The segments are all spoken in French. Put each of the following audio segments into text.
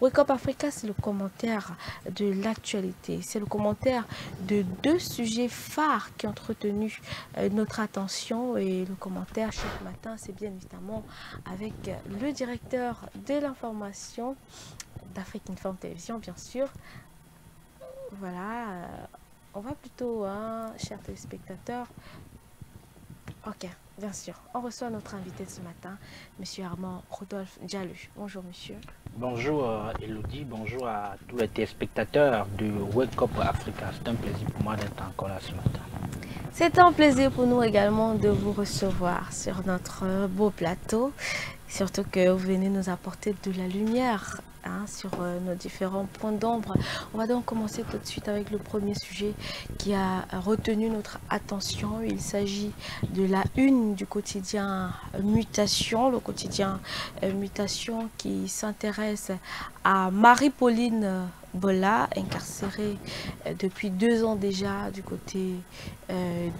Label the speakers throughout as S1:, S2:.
S1: Wake Up Africa, c'est le commentaire de l'actualité. C'est le commentaire de deux sujets phares qui ont retenu notre attention. Et le commentaire chaque matin, c'est bien évidemment avec le directeur de l'information d'Afrique Informe Télévision, bien sûr. Voilà, on va plutôt, chers téléspectateurs. Ok, bien sûr. On reçoit notre invité de ce matin, M. Armand Rodolphe Diallo. Bonjour, monsieur.
S2: Bonjour, Elodie. Bonjour à tous les téléspectateurs de Wake Up Africa. C'est un plaisir pour moi d'être encore là ce matin.
S1: C'est un plaisir pour nous également de vous recevoir sur notre beau plateau. Surtout que vous venez nous apporter de la lumière sur nos différents points d'ombre. On va donc commencer tout de suite avec le premier sujet qui a retenu notre attention. Il s'agit de la une du quotidien Mutation, le quotidien Mutation qui s'intéresse à Marie-Pauline Bola, incarcérée depuis 2 ans déjà du côté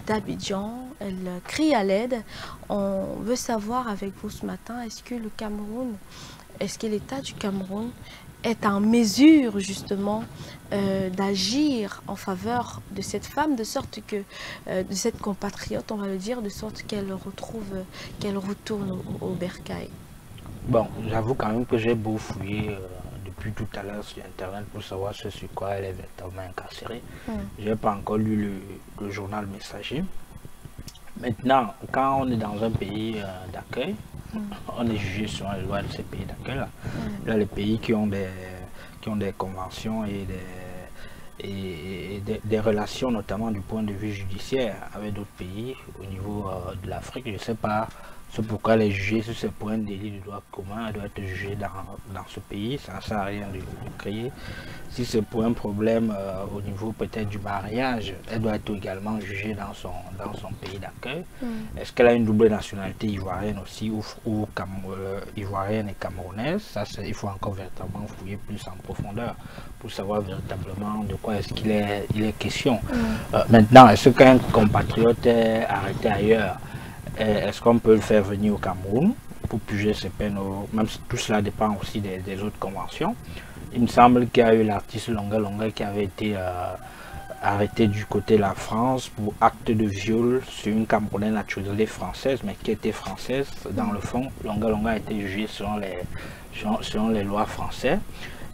S1: d'Abidjan. Elle crie à l'aide. On veut savoir avec vous ce matin, est-ce que le Cameroun, est-ce que l'État du Cameroun est en mesure justement d'agir en faveur de cette femme, de sorte que, de cette compatriote, on va le dire, de sorte qu'elle retourne au bercail?
S2: Bon, j'avoue quand même que j'ai beau fouiller depuis tout à l'heure sur Internet pour savoir ce sur quoi elle est véritablement incarcérée. Je n'ai pas encore lu le journal Messager. Maintenant, quand on est dans un pays d'accueil, on est jugé selon les lois de ces pays d'accueil. Il y a les pays qui ont des conventions et des relations, notamment du point de vue judiciaire, avec d'autres pays au niveau de l'Afrique. Je ne sais pas c'est pourquoi elle est jugée sur ce point de délit de droit commun. Elle doit être jugée dans ce pays. Ça ne sert à rien de créer. Si c'est pour un problème au niveau peut-être du mariage, elle doit être également jugée dans son pays d'accueil. Est-ce qu'elle a une double nationalité ivoirienne aussi ou ivoirienne et camerounaise? Ça, il faut encore véritablement fouiller plus en profondeur pour savoir véritablement de quoi est-ce qu'il est question. Maintenant, est-ce qu'un compatriote est arrêté ailleurs? Est-ce qu'on peut le faire venir au Cameroun pour purger ses peines? Même si tout cela dépend aussi des autres conventions. Il me semble qu'il y a eu l'artiste Longa Longa qui avait été arrêté du côté de la France pour acte de viol sur une Camerounaise naturalisée française, mais qui était française. Dans le fond, Longa Longa a été jugé selon les lois françaises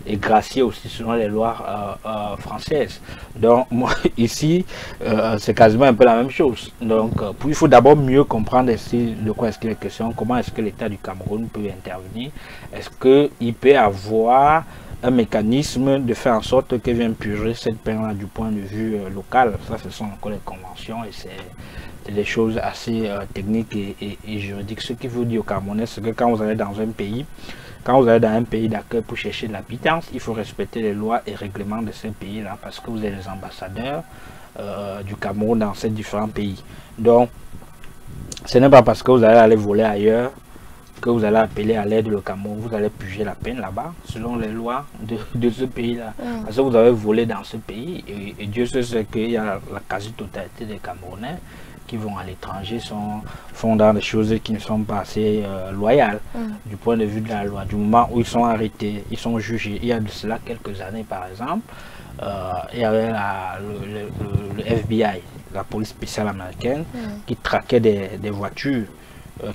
S2: et gracié aussi selon les lois françaises. Donc moi ici c'est quasiment un peu la même chose. Donc il faut d'abord mieux comprendre de quoi est-ce qu'il est question, comment est-ce que l'État du Cameroun peut intervenir, est-ce qu'il peut avoir un mécanisme de faire en sorte qu'elle vienne purger cette peine-là du point de vue local. Ça, ce sont encore les conventions et c'est des choses assez techniques et juridiques. Ce qui vous dit au Camerounais, c'est que quand vous allez dans un pays, d'accueil pour chercher de l'habitance, il faut respecter les lois et règlements de ces pays-là parce que vous êtes les ambassadeurs du Cameroun dans ces différents pays. Donc, ce n'est pas parce que vous allez aller voler ailleurs que vous allez appeler à l'aide le Cameroun, vous allez purger la peine là-bas, selon les lois de ce pays-là. Parce que vous avez volé dans ce pays, et Dieu sait qu'il y a la quasi-totalité des Camerounais qui vont à l'étranger font dans des choses qui ne sont pas assez loyales du point de vue de la loi. Du moment où ils sont arrêtés, ils sont jugés. Il y a de cela quelques années, par exemple, il y avait le FBI, la police spéciale américaine, qui traquait des voitures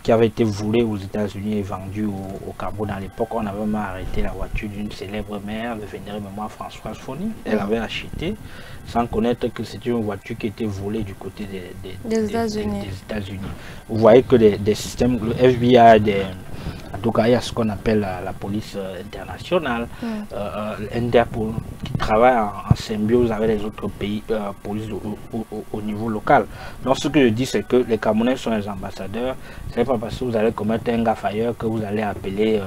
S2: qui avait été volée aux États-Unis et vendue au Cameroun. À l'époque, on avait même arrêté la voiture d'une célèbre mère, le vénéré mémoire Françoise Foni. Elle avait acheté sans connaître que c'était une voiture qui était volée du côté des États-Unis. Vous voyez que des systèmes, le FBI, en tout cas, il y a ce qu'on appelle la police internationale, l'Interpol, qui travaille en symbiose avec les autres pays, police au niveau local. Donc, ce que je dis, c'est que les Camerounais sont les ambassadeurs. Ce n'est pas parce que vous allez commettre un gaffe ailleurs que vous allez appeler.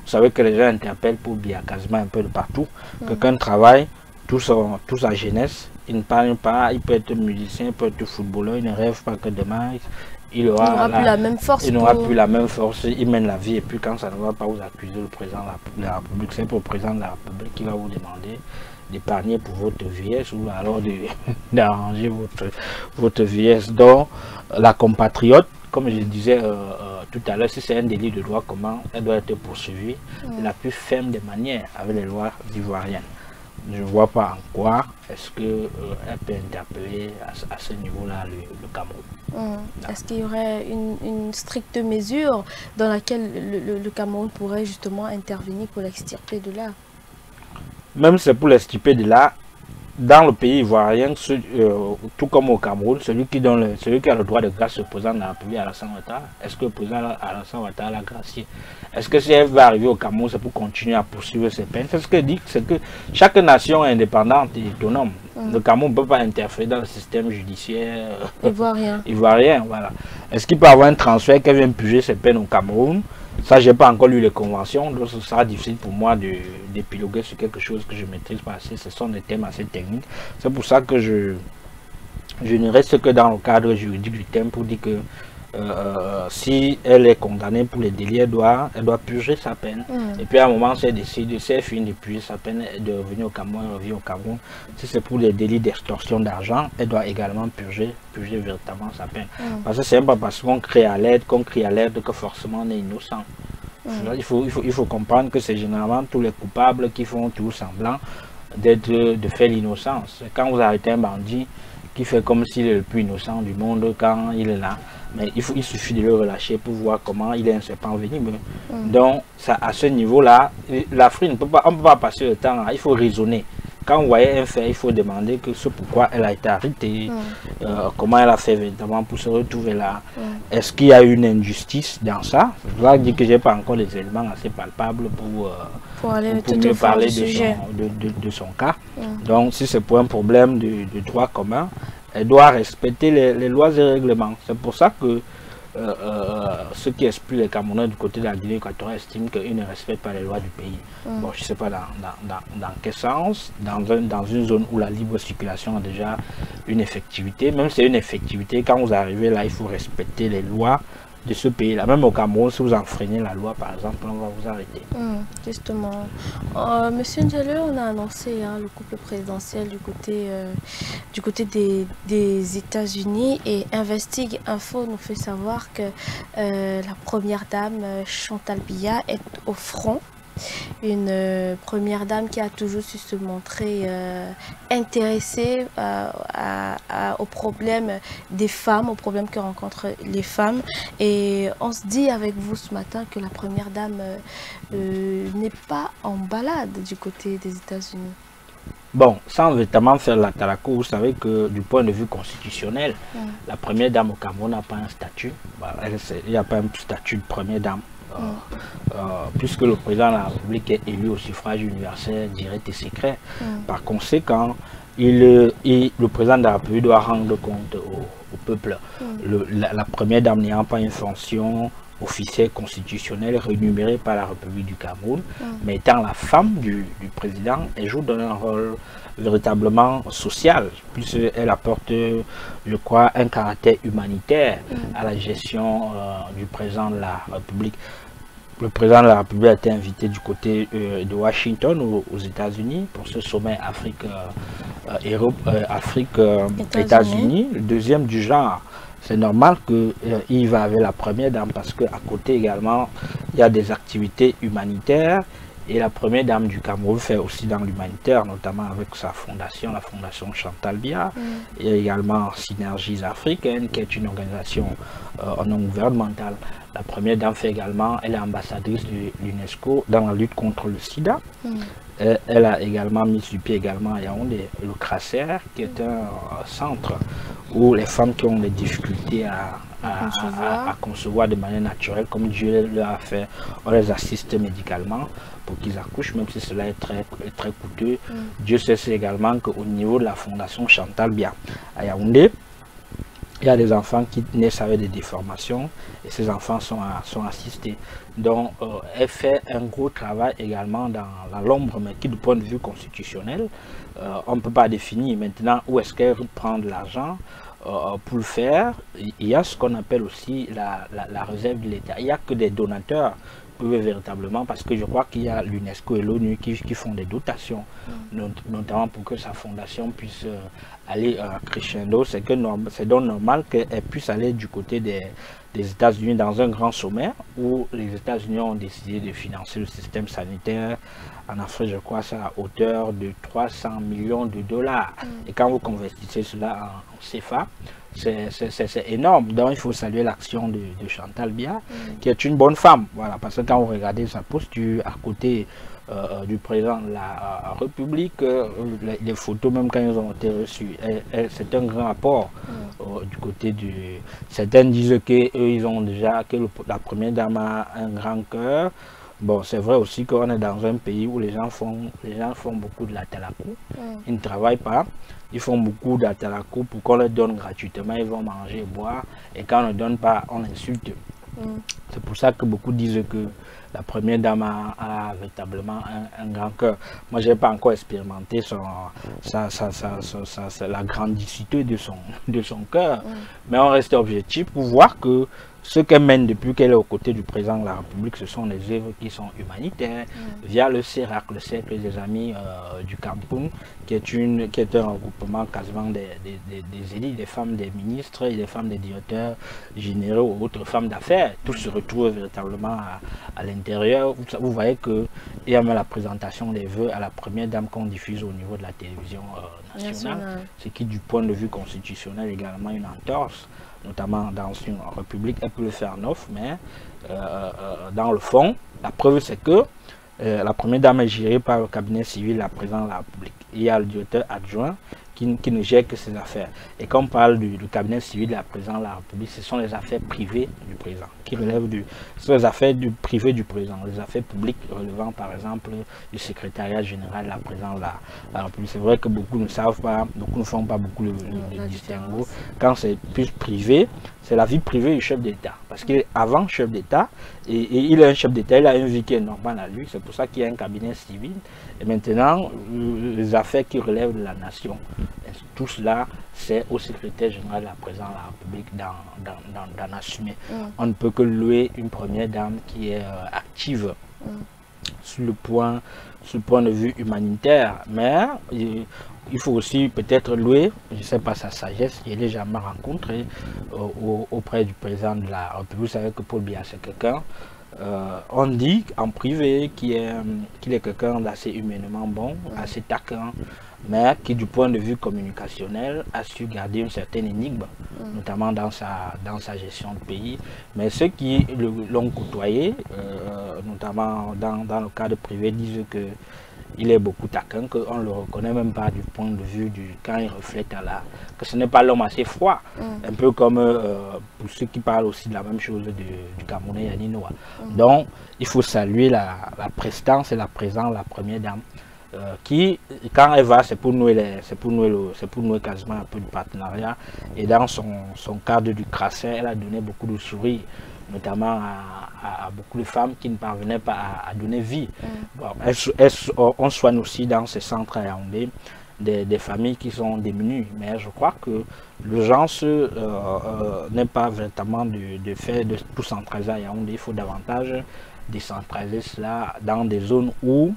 S2: Vous savez que les gens interpellent pour bien quasiment un peu de partout. Quelqu'un travaille, toute sa jeunesse, il ne parle pas, il peut être musicien, il peut être footballeur, il ne rêve pas que demain. Il n'aura plus la même force. Il n'aura plus la même force. Il mène la vie et puis quand ça ne va pas vous accuser le président de la République, c'est pour le président de la République qui va vous demander d'épargner pour votre vieillesse ou alors d'arranger votre vieillesse. Donc la compatriote comme je disais tout à l'heure, si c'est un délit de droit commun, elle doit être poursuivie de la plus ferme des manières avec les lois ivoiriennes. Je ne vois pas en quoi est-ce qu'elle peut interpeller à ce niveau-là le Cameroun.
S1: Est-ce qu'il y aurait une stricte mesure dans laquelle le Cameroun pourrait justement intervenir pour l'extirper de là?
S2: Même si c'est pour l'extirper de là, dans le pays ivoirien, tout comme au Cameroun, celui qui a le droit de grâce, le président de la République Alassane Ouattara, est-ce que le président Alassane Ouattara l'a gracié? Est-ce que si elle va arriver au Cameroun, c'est pour continuer à poursuivre ses peines? C'est ce que dit, c'est que chaque nation est indépendante et autonome. Le Cameroun ne peut pas interférer dans le système judiciaire ivoirien. Voilà. Est-ce qu'il peut avoir un transfert qui vient purger ses peines au Cameroun? Ça, je n'ai pas encore lu les conventions, donc ce sera difficile pour moi d'épiloguer sur quelque chose que je maîtrise pas assez. Ce sont des thèmes assez techniques. C'est pour ça que je ne reste que dans le cadre juridique du thème pour dire que si elle est condamnée pour les délits, elle doit purger sa peine. Et puis à un moment, si elle décide, si elle finit de purger sa peine, de revenir au Cameroun, elle revient au Cameroun. Si c'est pour les délits d'extorsion d'argent, elle doit également purger véritablement sa peine. Parce que c'est pas parce qu'on crie à l'aide que forcément on est innocent. Il faut comprendre que c'est généralement tous les coupables qui font tout semblant de faire l'innocence. Quand vous arrêtez un bandit qui fait comme s'il est le plus innocent du monde quand il est là, mais il suffit de le relâcher pour voir comment il est un serpent venimeux. Donc ça, à ce niveau-là, l'Afrique, on ne peut pas passer le temps, il faut raisonner. Quand vous voyez un fait, il faut demander que ce pourquoi elle a été arrêtée, comment elle a fait véritablement pour se retrouver là. Est-ce qu'il y a une injustice dans ça? Je dois dire que je n'ai pas encore les éléments assez palpables pour mieux parler de son cas. Donc si c'est pour un problème de droit commun, elle doit respecter les lois et règlements. C'est pour ça que ceux qui expliquent les Camerounais du côté de la Guinée équatoriale estiment qu'ils ne respectent pas les lois du pays. Bon, je ne sais pas dans quel sens, dans une zone où la libre circulation a déjà une effectivité. Même si c'est une effectivité, quand vous arrivez là, il faut respecter les lois de ce pays-là. Même au Cameroun, si vous enfreignez la loi, par exemple, on va vous arrêter.
S1: Justement. Monsieur Njele, on a annoncé le couple présidentiel du côté des États-Unis, et Investigue Info nous fait savoir que la première dame, Chantal Biya, est au front. Une première dame qui a toujours su se montrer intéressée aux problèmes des femmes, aux problèmes que rencontrent les femmes. Et on se dit avec vous ce matin que la première dame n'est pas en balade du côté des États-Unis.
S2: Bon, sans véritablement faire la tarako, vous savez que du point de vue constitutionnel, la première dame au Cameroun n'a pas un statut. Il n'y a pas un statut de première dame. Puisque le président de la République est élu au suffrage universel, direct et secret. Par conséquent, le président de la République doit rendre compte au peuple. La première dame n'ayant pas une fonction officielle constitutionnelle rémunérée par la République du Cameroun, mais étant la femme du président, elle joue dans un rôle véritablement social, puisqu'elle apporte, je crois, un caractère humanitaire à la gestion du président de la République. Le président de la République a été invité du côté de Washington aux États-Unis pour ce sommet Afrique-États-Unis, le deuxième du genre. C'est normal qu'il va avec la première dame parce qu'à côté également, il y a des activités humanitaires. Et la première dame du Cameroun fait aussi dans l'humanitaire, notamment avec sa fondation, la fondation Chantal Biya. Il y a également Synergies africaines, qui est une organisation non gouvernementale. La première dame fait également, elle est ambassadrice de l'UNESCO dans la lutte contre le sida. Elle a également mis sur pied également à Yaoundé le CRACER, qui est un centre où les femmes qui ont des difficultés à concevoir de manière naturelle, comme Dieu leur a fait, on les assiste médicalement pour qu'ils accouchent, même si cela est très coûteux. Dieu sait également qu'au niveau de la fondation Chantal Biya à Yaoundé, il y a des enfants qui naissent avec des déformations et ces enfants sont assistés. Donc, elle fait un gros travail également dans l'ombre, mais qui, du point de vue constitutionnel, on ne peut pas définir maintenant où est-ce qu'elle prend de l'argent. Pour le faire, il y a ce qu'on appelle aussi la réserve de l'État. Il n'y a que des donateurs véritablement, parce que je crois qu'il y a l'UNESCO et l'ONU qui font des dotations, notamment pour que sa fondation puisse aller crescendo. C'est donc normal qu'elle puisse aller du côté des États-Unis dans un grand sommet où les États-Unis ont décidé de financer le système sanitaire en Afrique, je crois, c'est à hauteur de 300 millions de dollars. Et quand vous convertissez cela en CFA, c'est énorme. Donc il faut saluer l'action de Chantal Biya, qui est une bonne femme. Voilà, parce que quand vous regardez sa posture à côté du président de la République, les photos, même quand ils ont été reçues, c'est un grand apport du côté du... Certains disent qu'ils ont déjà, que la première dame a un grand cœur. Bon, c'est vrai aussi qu'on est dans un pays où les gens font beaucoup de la talakou. Ils ne travaillent pas. Ils font beaucoup de la talakou pour qu'on leur donne gratuitement. Ils vont manger et boire. Et quand on ne donne pas, on insulte. C'est pour ça que beaucoup disent que la première dame a véritablement un grand cœur. Moi, je n'ai pas encore expérimenté la grandicité de son cœur. Mais on reste objectif pour voir que ce qu'elle mène depuis qu'elle est aux côtés du président de la République, ce sont des œuvres qui sont humanitaires, via le CERAC, le Cercle des Amis du Cameroun, qui est un regroupement quasiment des élites, des femmes des ministres et des femmes des directeurs généraux ou autres femmes d'affaires. Tous se retrouvent véritablement à l'intérieur. Vous voyez qu'il y a même la présentation des vœux à la première dame qu'on diffuse au niveau de la télévision nationale, ce qui, du point de vue constitutionnel, également une entorse, notamment dans une république. Elle peut le faire en off, mais dans le fond, la preuve c'est que la première dame est gérée par le cabinet civil de la présidente de la République. Il y a le directeur adjoint qui ne gère que ses affaires. Et quand on parle du cabinet civil de la présidente de la République, ce sont les affaires privées du président, qui relèvent les affaires privées du président, les affaires publiques relevant par exemple du secrétariat général de la présidente de la République. C'est vrai que beaucoup ne savent pas, beaucoup ne font pas beaucoup de distinguo. Quand c'est plus privé, c'est la vie privée du chef d'État. Parce qu'avant chef d'État, et il est un chef d'État, il a une vie qui est normale à lui, c'est pour ça qu'il y a un cabinet civil. Et maintenant, les affaires qui relèvent de la nation, tout cela, c'est au secrétaire général de la présidente de la République d'en assumer. On ne peut que louer une première dame qui est active sur le point de vue humanitaire, mais il faut aussi peut-être louer, je ne sais pas, sa sagesse. Je l'ai jamais rencontré auprès du président de la République. Vous savez que Paul Biya, c'est quelqu'un, on dit en privé qu'il est quelqu'un d'assez humainement bon, assez taquin, mais qui du point de vue communicationnel a su garder une certaine énigme, notamment dans sa gestion de pays. Mais ceux qui l'ont côtoyé, notamment dans le cadre privé, disent que il est beaucoup taquin, qu'on ne le reconnaît même pas du point de vue quand il reflète que ce n'est pas l'homme assez froid. Un peu comme pour ceux qui parlent aussi de la même chose du Camerounais Yanni Noah. Donc il faut saluer la prestance et la présence de la première dame. Qui, quand elle va, c'est pour nouer quasiment un peu de partenariat. Et dans son cadre du crassin, elle a donné beaucoup de sourires, notamment à beaucoup de femmes qui ne parvenaient pas à donner vie. Bon, on soigne aussi dans ces centres à Yaoundé des familles qui sont démunies. Mais je crois que l'urgence n'est pas véritablement de tout centraliser à Yaoundé. Il faut davantage décentraliser cela dans des zones où,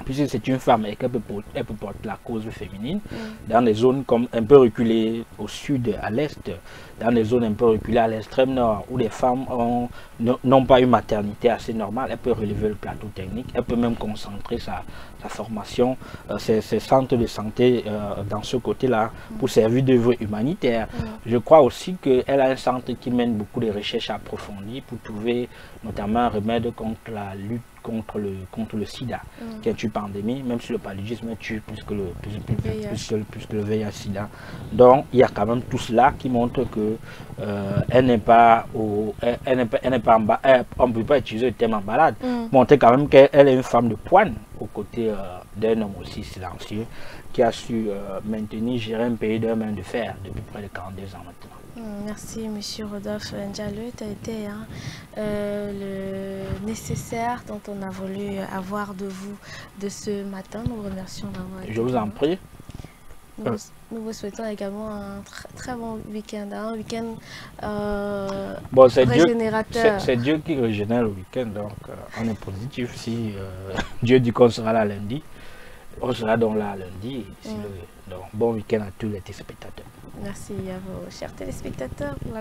S2: puisque c'est une femme et qu'elle peut porter la cause féminine, dans des zones comme un peu reculées au sud, à l'est, dans des zones un peu reculées à l'extrême nord, où les femmes n'ont pas une maternité assez normale, elle peut relever le plateau technique, elle peut même concentrer sa formation, ses centres de santé dans ce côté-là, pour servir d'œuvre humanitaire. Je crois aussi qu'elle a un centre qui mène beaucoup de recherches approfondies pour trouver notamment un remède contre la lutte contre le sida, qui est une pandémie, même si le paludisme tue plus que le VIH-Sida. Donc il y a quand même tout cela qui montre que elle n'est pas en bas, on ne peut pas utiliser le terme en balade, montrer quand même qu'elle est une femme de poigne aux côtés d'un homme aussi silencieux qui a su maintenir, gérer un pays d'un main de fer depuis près de 42 ans maintenant.
S1: Merci, M. Rodolphe Ndialeu. Tu as été le nécessaire dont on a voulu avoir de vous de ce matin. Nous vous remercions d'avoir été.
S2: Je vous en prie.
S1: Nous vous souhaitons également un très bon week-end, un week-end
S2: régénérateur. C'est Dieu qui régénère le week-end, donc on est positif. Si Dieu dit qu'on sera là lundi, on sera donc là lundi. Donc bon week-end à tous les téléspectateurs.
S1: Merci à vos chers téléspectateurs.